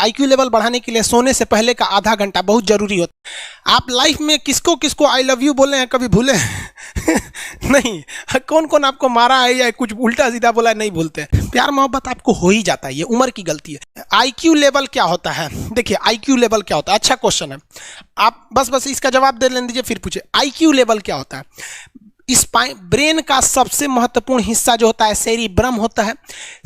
IQ level बढ़ाने के लिए सोने से पहले का आधा घंटा बहुत जरूरी होता है। आप लाइफ में किसको किसको आई लव यू बोले हैं कभी भूले हैं? नहीं। कौन कौन आपको मारा है या कुछ उल्टा सीधा बोला है नहीं भूलते। प्यार मोहब्बत आपको हो ही जाता है, ये उम्र की गलती है। आईक्यू लेवल क्या होता है? देखिए आईक्यू लेवल क्या होता है, अच्छा क्वेश्चन है। आप बस इसका जवाब दे लेने दीजिए फिर पूछे आईक्यू लेवल क्या होता है। इस ब्रेन का सबसे महत्वपूर्ण हिस्सा जो होता है सेरिब्रम होता है।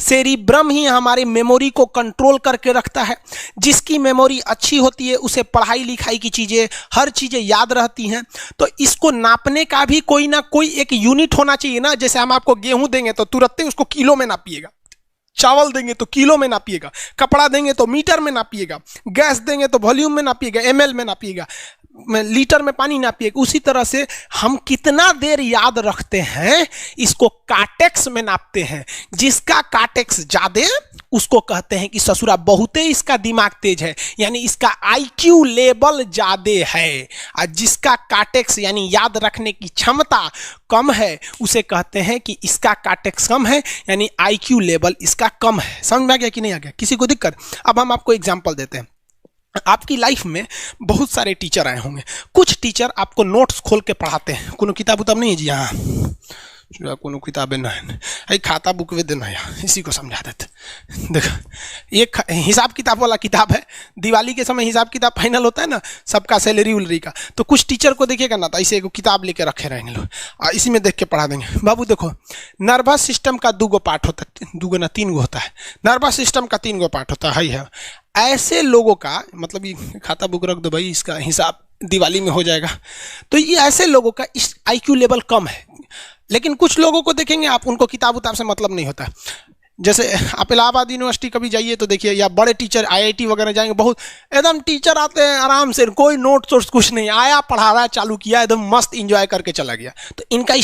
सेरिब्रम ही हमारी मेमोरी को कंट्रोल करके रखता है। जिसकी मेमोरी अच्छी होती है उसे पढ़ाई लिखाई की चीज़ें हर चीज़ें याद रहती हैं। तो इसको नापने का भी कोई ना कोई एक यूनिट होना चाहिए ना। जैसे हम आपको गेहूं देंगे तो तुरंत ही उसको किलो में नापिएगा, चावल देंगे तो किलो में नापिएगा, कपड़ा देंगे तो मीटर में नापिएगा, गैस देंगे तो वॉल्यूम में नापिएगा, एमएल में नापिएगा, लीटर में पानी नापिएगा। उसी तरह से हम कितना देर याद रखते हैं इसको काटेक्स में नापते हैं। जिसका काटेक्स ज्यादा उसको कहते हैं कि ससुरा बहुते इसका दिमाग तेज है, यानी इसका आईक्यू लेवल ज्यादा है। और जिसका काटेक्स यानी याद रखने की क्षमता कम है उसे कहते हैं कि इसका काटेक्स कम है, यानी आईक्यू लेवल इसका कम है। समझ में आ गया कि नहीं आ गया? किसी को दिक्कत? अब हम आपको एग्जांपल देते हैं। आपकी लाइफ में बहुत सारे टीचर आए होंगे। कुछ टीचर आपको नोट्स खोल के पढ़ाते हैं। कोनो किताब उताब नहीं है जी? हाँ, कोनो किताबें ना है, खाता बुक वे देना है, इसी को समझा देते। देखो एक हिसाब किताब वाला किताब है। दिवाली के समय हिसाब किताब फाइनल होता है ना, सबका सैलरी उलरी का। तो कुछ टीचर को देखिएगा ना तो ऐसे एक किताब लेके रखे रहेंगे लोग, इसी में देख के पढ़ा देंगे। बाबू देखो नर्वस सिस्टम का 2 पार्ट होता है, 2 ना 3 होता है। नर्वस सिस्टम का 3 पार्ट होता है। ऐसे लोगों का मतलब ये खाता बुक रख दो भाई, इसका हिसाब दिवाली में हो जाएगा। तो ये ऐसे लोगों का इस आईक्यू लेवल कम है। लेकिन कुछ लोगों को देखेंगे आप, उनको किताब उताब से मतलब नहीं होता। जैसे आप इलाहाबाद यूनिवर्सिटी कभी जाइए तो देखिए, या बड़े टीचर आईआईटी वगैरह जाएंगे, बहुत एकदम टीचर आते हैं आराम से, कोई नोट सोर्स कुछ नहीं, आया पढ़ा रहा है, चालू किया, एकदम मस्त इंजॉय करके चला गया। तो इनका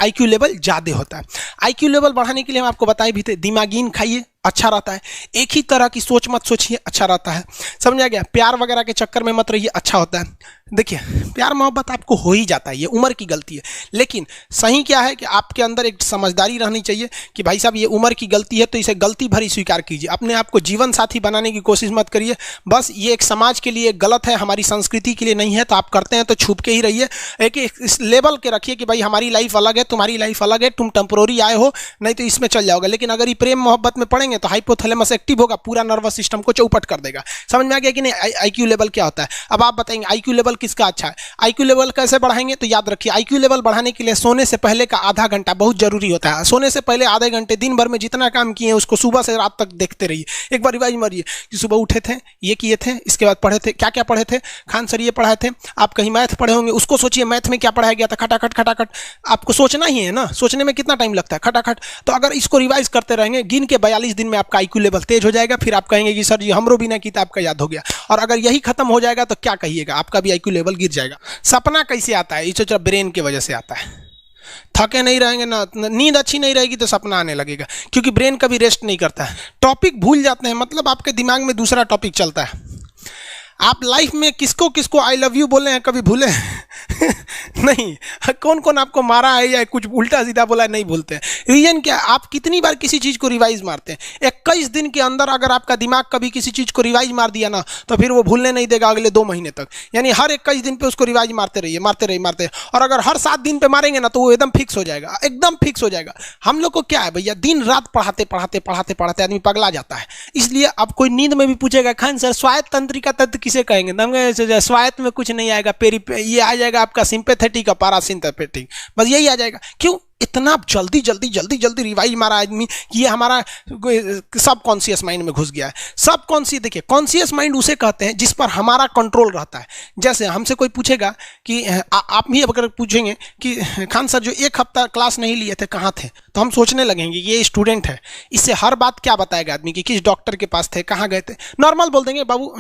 आईक्यू लेवल ज़्यादा होता है। आईक्यू लेवल बढ़ाने के लिए हम आपको बताए भी थे, दिमागीन खाइए अच्छा रहता है। एक ही तरह की सोच मत सोचिए, अच्छा रहता है। समझा गया? प्यार वगैरह के चक्कर में मत रहिए, अच्छा होता है। देखिए प्यार मोहब्बत आपको हो ही जाता है, ये उम्र की गलती है। लेकिन सही क्या है कि आपके अंदर एक समझदारी रहनी चाहिए कि भाई साहब ये उम्र की गलती है तो इसे गलती भरी स्वीकार कीजिए। अपने आप को जीवन साथी बनाने की कोशिश मत करिए। बस ये एक समाज के लिए गलत है, हमारी संस्कृति के लिए नहीं है, तो आप करते हैं तो छुप के ही रहिए। एक इस लेवल के रखिए कि भाई हमारी लाइफ अलग है, तुम्हारी लाइफ अलग है, तुम टेम्पोररी आए हो, नहीं तो इसमें चल जाओगे। लेकिन अगर ये प्रेम मोहब्बत में पड़ेंगे तो हाइपोथैलेमस एक्टिव होगा, पूरा नर्वस सिस्टम को चौपट कर देगा। समझ में आ गया कि नहीं आईक्यू लेवल क्या होता है? अब आप बताएंगे आईक्यू लेवल किसका अच्छा है, आईक्यू लेवल कैसे बढ़ाएंगे? तो याद रखिए आईक्यू लेवल बढ़ाने के लिए सोने से पहले का आधा घंटा बहुत जरूरी होता है। सोने से पहले आधे घंटे दिन भर में जितना काम किए उसको सुबह से रात तक देखते रहिए। एक बार रिवाइज मारिए कि सुबह उठे थे, ये किए थे, इसके बाद पढ़े थे, क्या क्या पढ़े थे, खान सर ये पढ़ाए थे, आप कहीं मैथ पढ़े होंगे, उसको सोचिए मैथ में क्या पढ़ाया गया था, खटाखट खटाखट। आपको सोचना ही है ना, सोचने में कितना टाइम लगता है, खटाखट। तो अगर इसको रिवाइज करते रहेंगे, गिन के 42 दिन में आपका आईक्यू लेवल तेज हो जाएगा। फिर आप कहेंगे कि सर जी हमरो बिना किताब का याद हो गया। और अगर यही खत्म हो जाएगा तो क्या कहिएगा, आपका भी आईक्यू लेवल गिर जाएगा। सपना कैसे आता है? ये ब्रेन की वजह से आता है। थके नहीं रहेंगे ना, नींद अच्छी नहीं रहेगी तो सपना आने लगेगा, क्योंकि ब्रेन कभी रेस्ट नहीं करता है। टॉपिक भूल जाते हैं, मतलब आपके दिमाग में दूसरा टॉपिक चलता है। आप लाइफ में किसको किसको आई लव यू बोले हैं कभी भूले हैं? नहीं। कौन कौन आपको मारा है या कुछ उल्टा सीधा बोला है नहीं भूलते। रीजन क्या? आप कितनी बार किसी चीज़ को रिवाइज मारते हैं। 21 दिन के अंदर अगर आपका दिमाग कभी किसी चीज़ को रिवाइज मार दिया ना, तो फिर वो भूलने नहीं देगा अगले 2 महीने तक। यानी हर 21 दिन पे उसको रिवाइज मारते रहिए, मारते रहिए, मारते रहिए। और अगर हर 7 दिन पे मारेंगे ना तो वो एकदम फिक्स हो जाएगा, एकदम फिक्स हो जाएगा। हम लोग को क्या है भैया, दिन रात पढ़ाते पढ़ाते पढ़ाते पढ़ाते आदमी पगला जाता है। इसलिए अब कोई नींद में भी पूछेगा खान सर स्वायत्त तंत्रिका तत्व किसे कहेंगे, स्वायत्त में कुछ नहीं आएगा, ये आ जाएगा आपका सिंपैथेटिक और पैरासिम्पैथेटिक, बस यही आ जाएगा। क्यों इतना जल्दी जल्दी जल्दी जल्दी रिवाइज मारा आदमी? ये हमारा सब कॉन्शियस माइंड में घुस गया है। सब कॉन्शियस, देखिए कॉन्शियस माइंड उसे कहते हैं जिस पर हमारा कंट्रोल रहता है। जैसे हमसे कोई पूछेगा कि आप भी अगर पूछेंगे कि खान सर जो 1 हफ्ता क्लास नहीं लिए थे कहाँ थे, तो हम सोचने लगेंगे ये स्टूडेंट है, इससे हर बात क्या बताएगा आदमी कि किस डॉक्टर के पास थे, कहाँ गए थे। नॉर्मल बोल देंगे बाबू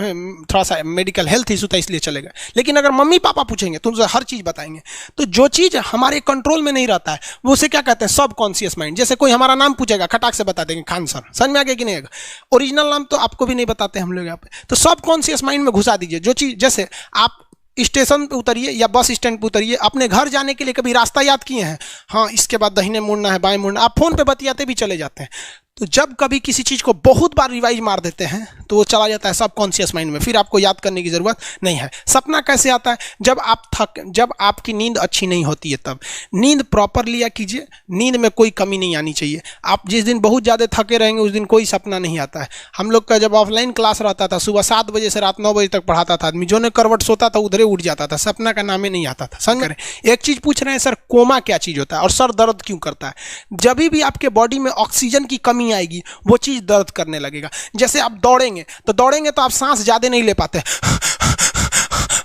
थोड़ा सा मेडिकल हेल्थ इशू था इसलिए चले गए। लेकिन अगर मम्मी पापा पूछेंगे तो उनसे हर चीज़ बताएंगे। तो जो चीज़ हमारे कंट्रोल में नहीं रहता है वो उसे क्या कहते हैं, सब कॉन्शियस माइंड। जैसे कोई हमारा नाम पूछेगा खटाक से बता देंगे खान सर, समझ में आ गया कि नहीं आएगा? ओरिजिनल नाम तो आपको भी नहीं बताते हम लोग यहाँ पे। तो सब कॉन्शियस माइंड में घुसा दीजिए जो चीज़। जैसे आप स्टेशन पे उतरिए या बस स्टैंड पे उतरिए, अपने घर जाने के लिए कभी रास्ता याद किए हैं? हाँ, इसके बाद दाहिने मुड़ना है, बाएं मुड़ना, आप फोन पे बतियाते भी चले जाते हैं। तो जब कभी किसी चीज़ को बहुत बार रिवाइज मार देते हैं तो वो चला जाता है सबकॉन्शियस माइंड में, फिर आपको याद करने की ज़रूरत नहीं है। सपना कैसे आता है? जब आपकी नींद अच्छी नहीं होती है तब। नींद प्रॉपर लिया कीजिए, नींद में कोई कमी नहीं आनी चाहिए। आप जिस दिन बहुत ज़्यादा थके रहेंगे उस दिन कोई सपना नहीं आता है। हम लोग का जब ऑफलाइन क्लास रहता था, सुबह 7 बजे से रात 9 बजे तक पढ़ाता था आदमी, जो ने करवट सोता था उधरे उठ जाता था, सपना का नाम ही नहीं आता था। समझ करें, एक चीज़ पूछ रहे हैं सर, कोमा क्या चीज़ होता है और सर दर्द क्यों करता है? जब भी आपके बॉडी में ऑक्सीजन की कमी आएगी वो चीज़ दर्द करने लगेगा। जैसे आप दौड़ेंगे तो आप सांस ज़्यादा नहीं ले पाते,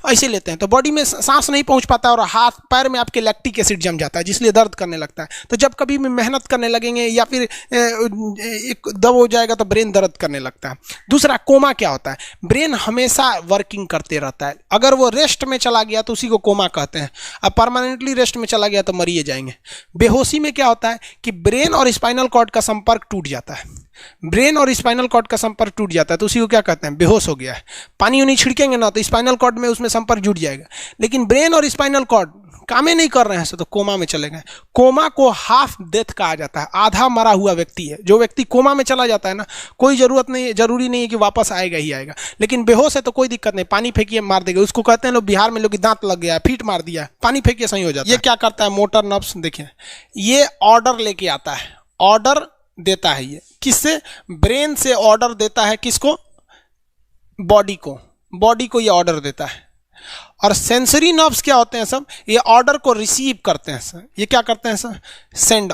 ऐसे लेते हैं तो बॉडी में सांस नहीं पहुंच पाता और हाथ पैर में आपके लैक्टिक एसिड जम जाता है, जिसलिए दर्द करने लगता है। तो जब कभी भी मेहनत करने लगेंगे या फिर एक दब हो जाएगा तो ब्रेन दर्द करने लगता है। दूसरा, कोमा क्या होता है? ब्रेन हमेशा वर्किंग करते रहता है। अगर वो रेस्ट में चला गया तो उसी को कोमा कहते हैं। अब परमानेंटली रेस्ट में चला गया तो मरिए जाएंगे। बेहोशी में क्या होता है कि ब्रेन और स्पाइनल कॉर्ड का संपर्क टूट जाता है। ब्रेन और स्पाइनल कॉर्ड का संपर्क टूट जाता है तो उसी को क्या कहते हैं? बेहोश हो गया है। पानी उनी छिड़केंगे ना तो स्पाइनल कॉर्ड में उसमें संपर्क जुट जाएगा, लेकिन ब्रेन और स्पाइनल कॉर्ड काम ही नहीं कर रहे हैं तो कोमा में चले गए। कोमा को हाफ डेथ कहा जाता है, आधा मरा हुआ व्यक्ति है। जो व्यक्ति कोमा में चला जाता है ना, कोई जरूरी नहीं है कि वापस आएगा ही आएगा, लेकिन बेहोश है तो कोई दिक्कत नहीं, पानी फेंकिए मार देगा। उसको कहते हैं लोग बिहार में, लोग दांत लग गया, फीट मार दिया, पानी फेंकिए सही हो जाता है। ये क्या करता है? मोटर नर्व्स, देखिए ये ऑर्डर लेके आता है, ऑर्डर देता है। ये किससे? ब्रेन से ऑर्डर देता है। किसको? बॉडी को ये ऑर्डर देता है। और सेंसरी नर्व्स क्या होते हैं सब? ये ऑर्डर को रिसीव करते हैं सर। ये क्या करते हैं सर? सेंड।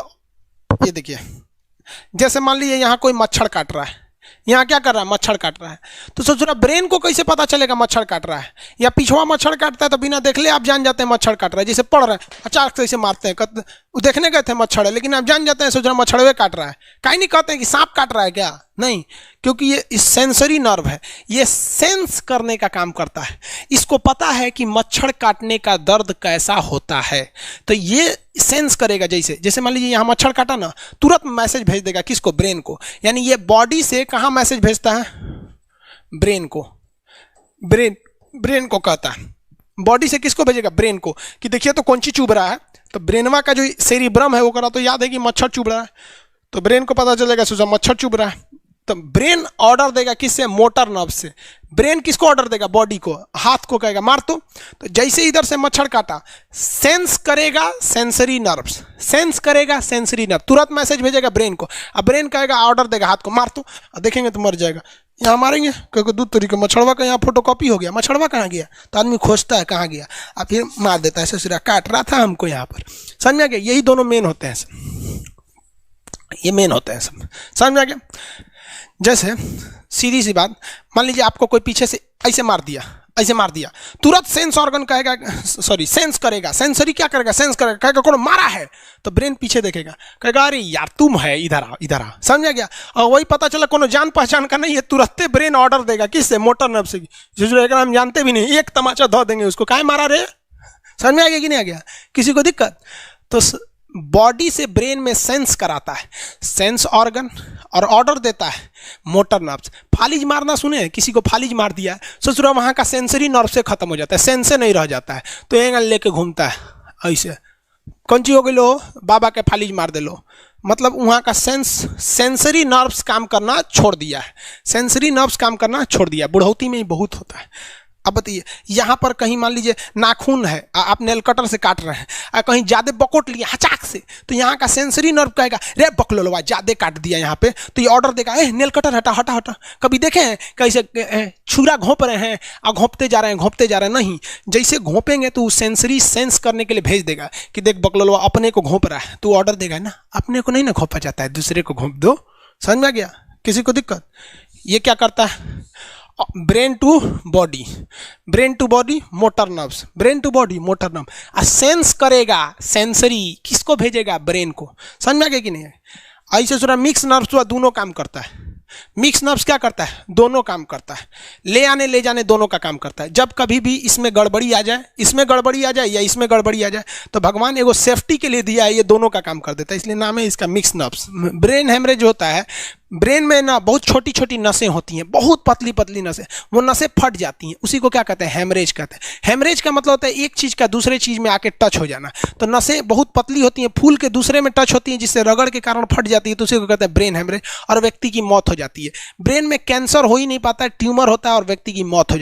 ये देखिए, जैसे मान लीजिए यहाँ कोई मच्छर काट रहा है, यहाँ क्या कर रहा है? मच्छर काट रहा है। तो सोच रहा, ब्रेन को कैसे पता चलेगा मच्छर काट रहा है? या पिछवा मच्छर काटता है तो बिना देख ले आप जान जाते हैं मच्छर काट रहा है। जैसे पढ़ रहे हैं, अचानक से ऐसे मारते हैं, वो देखने गए थे मच्छर है, लेकिन आप जान जाते हैं, सोच रहे मच्छरवे काट रहा है। कहीं नहीं कहते हैं कि सांप काट रहा है क्या? नहीं, क्योंकि ये सेंसरी नर्व है, ये सेंस करने का काम करता है। इसको पता है कि मच्छर काटने का दर्द कैसा होता है, तो ये सेंस करेगा। जैसे मान लीजिए यहाँ मच्छर काटा ना, तुरंत मैसेज भेज देगा। किसको? ब्रेन को। यानी ये बॉडी से कहाँ मैसेज भेजता है? ब्रेन को। ब्रेन को कहता है। बॉडी से किसको भेजेगा? ब्रेन को, कि देखिए तो कौन सी चुभ रहा है। तो ब्रेनवा का जो सेरिब्रम है वो करा तो याद है कि मच्छर चुभ रहा है, तो ब्रेन को पता चलेगा सोचा मच्छर चुभ रहा है। तो ब्रेन ऑर्डर देगा किससे? मोटर नर्व से। ब्रेन किसको ऑर्डर देगा? बॉडी को। हाथ को कहेगा मार तो जैसे इधर से मच्छर काटा, सेंस करेगा सेंसरी नर्व्स, सेंस करेगा सेंसरी नर्व, तुरंत मैसेज भेजेगा ब्रेन को। अब ब्रेन कहेगा, ऑर्डर देगा हाथ को मार तो, देखेंगे तो मर जाएगा। यहाँ मारेंगे क्योंकि दूध तरीके मच्छरवा का यहाँ फोटोकॉपी हो गया, मच्छरवा कहाँ गया? तो आदमी खोजता है कहाँ गया, अब फिर मार देता है, ससुरा काट रहा था हमको यहाँ पर। समझ में आ गया? यही दोनों मेन होते हैं सब, ये मेन होते हैं सब। समझ में आ गया? जैसे सीधी सी बात, मान लीजिए आपको कोई पीछे से ऐसे मार दिया, तुरंत सेंस ऑर्गन कहेगा, सेंस करेगा, सेंसरी क्या करेगा? सेंस करेगा, कहेगा कौन मारा है, तो ब्रेन पीछे देखेगा, कहेगा अरे यार तुम है, इधर आ। समझ आ गया? और वही पता चला कोनो जान पहचान का नहीं है, तुरंत ब्रेन ऑर्डर देगा। किससे? मोटर नर्व से। जो हम जानते भी नहीं, एक तमाचा धो देंगे उसको, काहे मारा रे? समझ में आ गया कि नहीं आ गया? किसी को दिक्कत? तो बॉडी से ब्रेन में सेंस कराता है सेंस ऑर्गन, और ऑर्डर देता है मोटर नर्व्स। फालिज मारना सुने? किसी को फालिज मार दिया, सोच रहा वहाँ का सेंसरी नर्व से खत्म हो जाता है, सेंस से नहीं रह जाता है, तो एंगल लेके घूमता है ऐसे। कौन चीज हो गई? लो बाबा के फालिज मार दे लो, मतलब वहाँ का सेंसरी नर्व्स काम करना छोड़ दिया है, सेंसरी नर्व्स काम करना छोड़ दिया। बुढ़ौती में ही बहुत होता है। अब बताइए, यहाँ पर कहीं मान लीजिए नाखून है, आप नेल कटर से काट रहे हैं, कहीं ज़्यादा बकोट लिया हचाक से, तो यहाँ का सेंसरी नर्व कहेगा रे बकलोलवा ज़्यादा काट दिया यहाँ पे, तो ये ऑर्डर देगा नेल कटर हटा हटा हटा। कभी देखे हैं कैसे छुरा घोंप रहे हैं और घोंपते जा रहे हैं? नहीं, जैसे घोंपेंगे तो सेंसरी सेंस करने के लिए भेज देगा कि देख बकलोलवा अपने को घोंप रहा है, तो ऑर्डर देगा ना, अपने को नहीं ना घोंपा जाता है, दूसरे को घोंप दो। समझ में आ गया? किसी को दिक्कत? ये क्या करता है? Brain to body, motor nerves, brain to body motor nerve. Sense करेगा सेंसरी, किसको भेजेगा? ब्रेन को। समझ में आ गया कि नहीं? ऐसे सुना मिक्स नर्व्स हुआ, दोनों काम करता है। मिक्स नर्व्स क्या करता है? दोनों काम करता है, ले आने ले जाने दोनों का काम करता है। जब कभी भी इसमें गड़बड़ी आ जाए, इसमें गड़बड़ी आ जाए या इसमें गड़बड़ी आ जाए, तो भगवान एगो सेफ्टी के लिए दिया है, ये दोनों का काम कर देता है, इसलिए नाम है इसका मिक्स नर्व्स। ब्रेन हेमरेज होता है, ब्रेन में ना बहुत छोटी छोटी नसें होती हैं, बहुत पतली पतली नसें, वो नसें फट जाती हैं, उसी को क्या कहते हैं, हेमरेज कहते हैं। हेमरेज का मतलब होता है एक चीज़ का दूसरे चीज़ में आके टच हो जाना। तो नसें बहुत पतली होती हैं, फूल के दूसरे में टच होती हैं, जिससे रगड़ के कारण फट जाती है, तो उसी को कहते हैं ब्रेन हेमरेज, और व्यक्ति की मौत हो जाती है। ब्रेन में कैंसर हो ही नहीं पाता है, ट्यूमर होता है और व्यक्ति की मौत हो जाती है।